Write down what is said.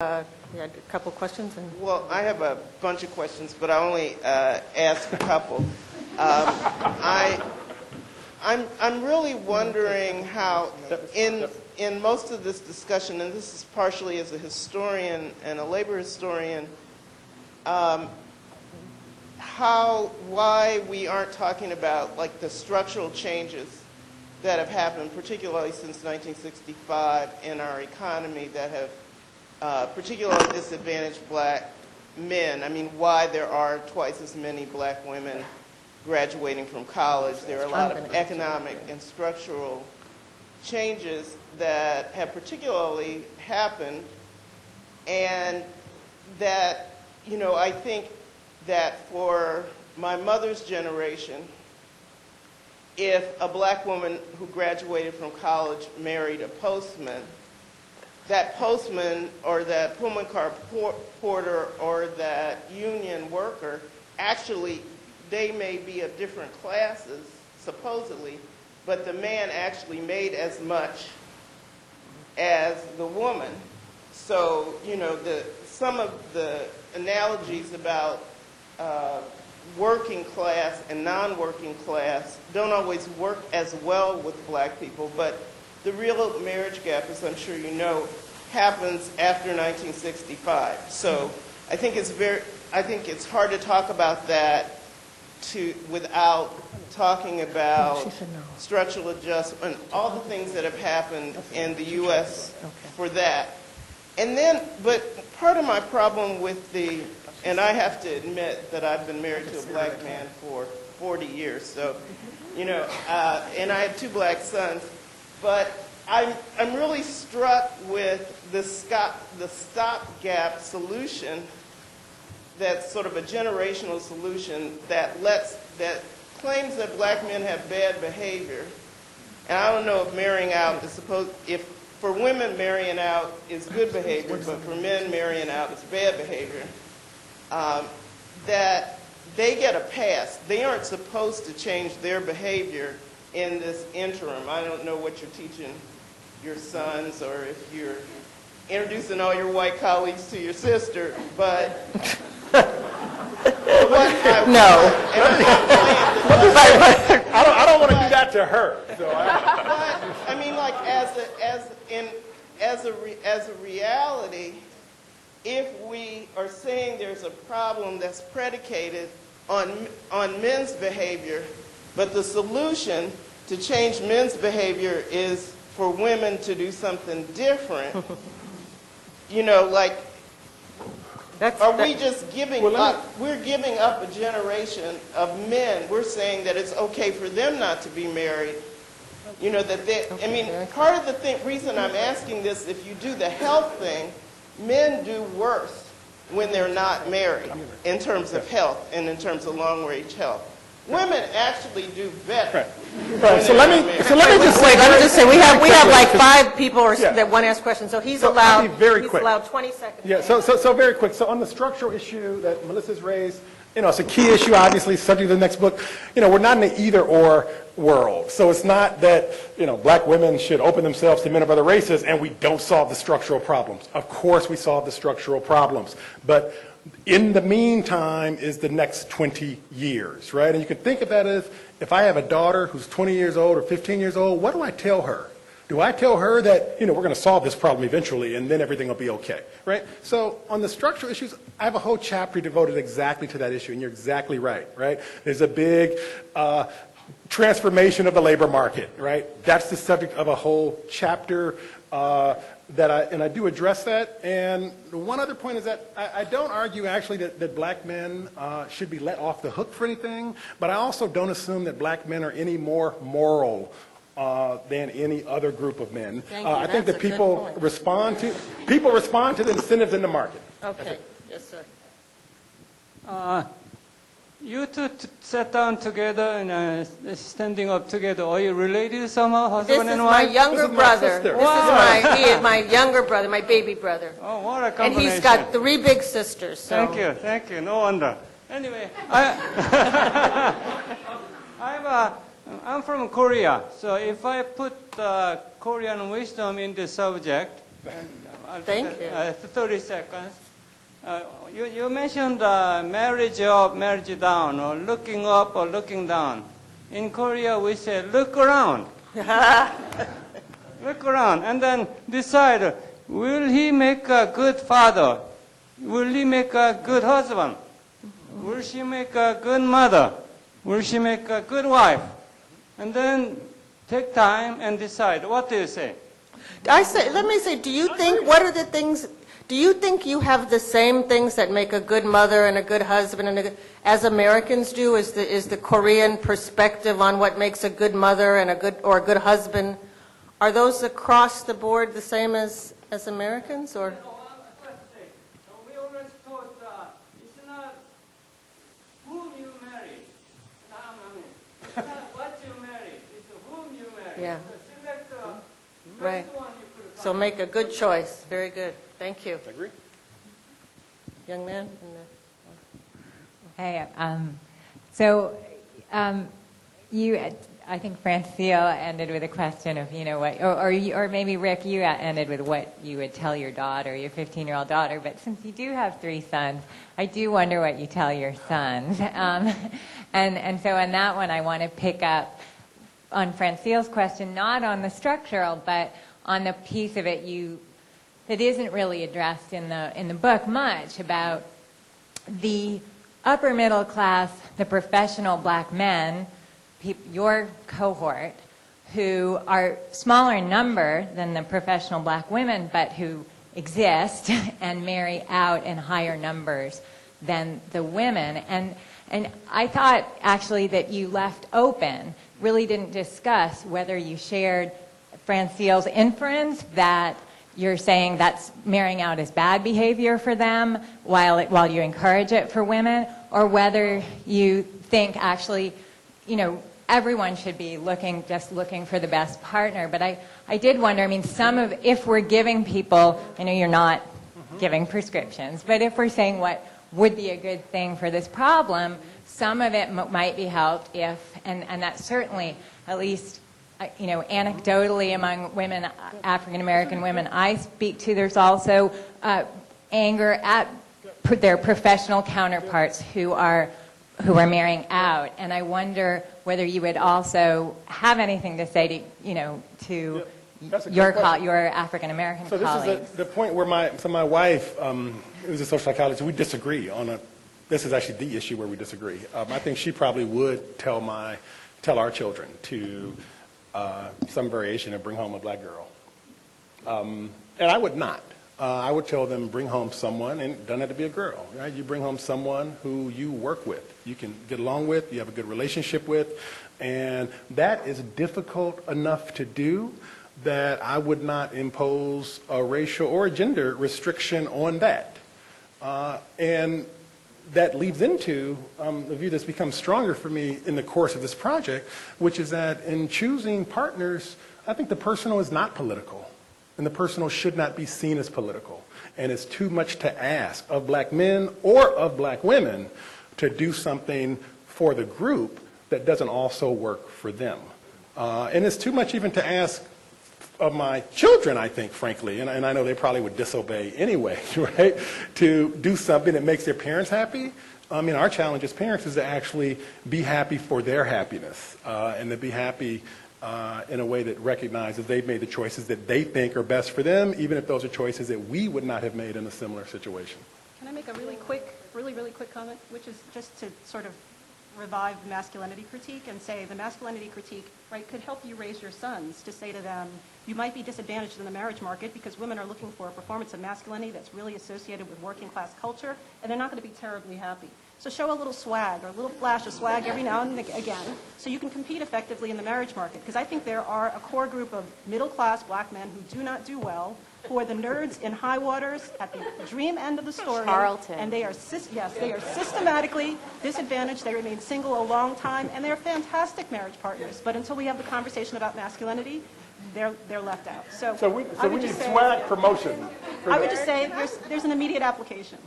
We had a couple questions. Well, I have a bunch of questions, but I only ask a couple. I'm really wondering how, in most of this discussion, and this is partially as a historian and a labor historian, why we aren't talking about like the structural changes that have happened, particularly since 1965 in our economy that have particularly disadvantaged black men. I mean, why there are twice as many black women graduating from college. There are a lot of economic and structural changes that have particularly happened, and that, you know, I think that for my mother's generation, if a black woman who graduated from college married a postman, that postman or that Pullman car porter or that union worker, actually, they may be of different classes, supposedly, but the man actually made as much as the woman. So, you know, some of the analogies about working class and non-working class don't always work as well with black people, but the real marriage gap, as I'm sure you know, happens after 1965. So I think it's hard to talk about that without talking about structural adjustment, all the things that have happened in the U.S. for that. And then, but part of my problem with and I have to admit that I've been married to a black man for 40 years, so, you know, and I have 2 black sons, but I'm really struck with the stopgap solution that's sort of a generational solution that claims that black men have bad behavior. And I don't know if marrying out is if for women marrying out is good behavior, but for men marrying out is bad behavior. That they get a pass. They aren't supposed to change their behavior in this interim. I don't know what you're teaching your sons or if you're introducing all your white colleagues to your sister, but I don't want to do that to her. So I mean, like as a reality, if we are saying there's a problem that's predicated on men's behavior, but the solution to change men's behavior is for women to do something different, you know, like, we just giving up? We're giving up a generation of men. We're saying that it's okay for them not to be married. You know, I mean, part of the reason I'm asking this, if you do the health thing, men do worse when they're not married in terms of health and in terms of long-range health. Women actually do better. Right. So let me just say we have like 5 people that want to ask questions. So he's allowed. I'll be very quick. He's allowed 20 seconds. Yeah. So very quick. So on the structural issue that Melissa's raised, you know, it's a key issue. Obviously, subject to the next book. You know, we're not in an either-or world. So it's not that, you know, black women should open themselves to men of other races and we don't solve the structural problems. Of course, we solve the structural problems, but in the meantime is the next 20 years, right? And you can think of that as, if I have a daughter who's 20 years old or 15 years old, what do I tell her? Do I tell her that, you know, we're going to solve this problem eventually and then everything will be okay, right? So on the structural issues, I have a whole chapter devoted exactly to that issue, and you're exactly right? There's a big transformation of the labor market, right? That's the subject of a whole chapter and I do address that. And one other point is that I don't argue actually that black men should be let off the hook for anything, but I also don't assume that black men are any more moral than any other group of men. I think that people respond to the incentives in the market. Okay. Yes, sir. You two sat down together and standing up together. Are you related somehow, husband and wife? This is my younger brother. This is my younger brother, my baby brother. Oh, what a combination. And he's got 3 big sisters. So. Thank you. No wonder. Anyway, I'm from Korea. So if I put Korean wisdom in the subject, Thank you. 30 seconds. You mentioned marriage up, marriage down, or looking up or looking down. In Korea, we say, look around. Look around, and then decide, will he make a good father? Will he make a good husband? Will she make a good mother? Will she make a good wife? And then take time and decide. What do you say? Let me say, do you think, what are the things, do you think you have the same things that make a good mother and a good husband and as Americans do? Is the Korean perspective on what makes a good mother and a good husband, are those across the board the same as Americans, or? We always thought it's not whom you marry. It's not what you marry. It's whom you marry. Yeah. So select the Right. best one you could So make a good choice. Very good. Thank you. I agree. Young man? Hey, you, I think Francile ended with a question of, what, or maybe Rick, you ended with what you would tell your daughter, your 15-year-old daughter. But since you do have 3 sons, I do wonder what you tell your sons. And so on that one, I want to pick up on Francile's question, not on the structural, but on the piece of it that isn't really addressed in the book much, about the upper middle class, the professional black men, your cohort, who are smaller in number than the professional black women, but who exist and marry out in higher numbers than the women. And I thought actually that you left open, really didn't discuss whether you shared Francile's inference that you're saying that's marrying out is bad behavior for them while you encourage it for women, or whether you think actually, everyone should be just looking for the best partner. But I did wonder, if we're giving people, I know you're not giving prescriptions, but if we're saying what would be a good thing for this problem, some of it might be helped if, and that's certainly, at least, anecdotally among women, African American women I speak to, there's also anger at their professional counterparts who are marrying out. And I wonder whether you would also have anything to say to your African American colleagues. So this is the point where my wife, who's a social psychologist, we disagree on this is actually the issue where we disagree. I think she probably would tell our children to some variation of bring home a black girl. And I would not. I would tell them bring home someone, and it doesn't have to be a girl, right? You bring home someone who you work with, you can get along with, you have a good relationship with, and that is difficult enough to do that I would not impose a racial or a gender restriction on that. And that leads into the view that's become stronger for me in the course of this project, which is that in choosing partners, I think the personal is not political. And the personal should not be seen as political. And it's too much to ask of black men or of black women to do something for the group that doesn't also work for them. And it's too much even to ask of my children, I think, frankly, and I know they probably would disobey anyway, right, to do something that makes their parents happy. Our challenge as parents is to actually be happy for their happiness and to be happy in a way that recognizes they've made the choices that they think are best for them, even if those are choices that we would not have made in a similar situation. Can I make a really quick comment, which is just to sort of revive the masculinity critique and say the masculinity critique, right, could help you raise your sons to say to them, you might be disadvantaged in the marriage market because women are looking for a performance of masculinity that's really associated with working class culture, and they're not going to be terribly happy. So show a little swag or a little flash of swag every now and again so you can compete effectively in the marriage market. Because I think there are a core group of middle-class black men who do not do well, who are the nerds in high waters at the dream end of the story. Charlton. And they are systematically disadvantaged. They remain single a long time, and they're fantastic marriage partners. But until we have the conversation about masculinity, they're left out. So we need swag promotion. I would just say there's an immediate application.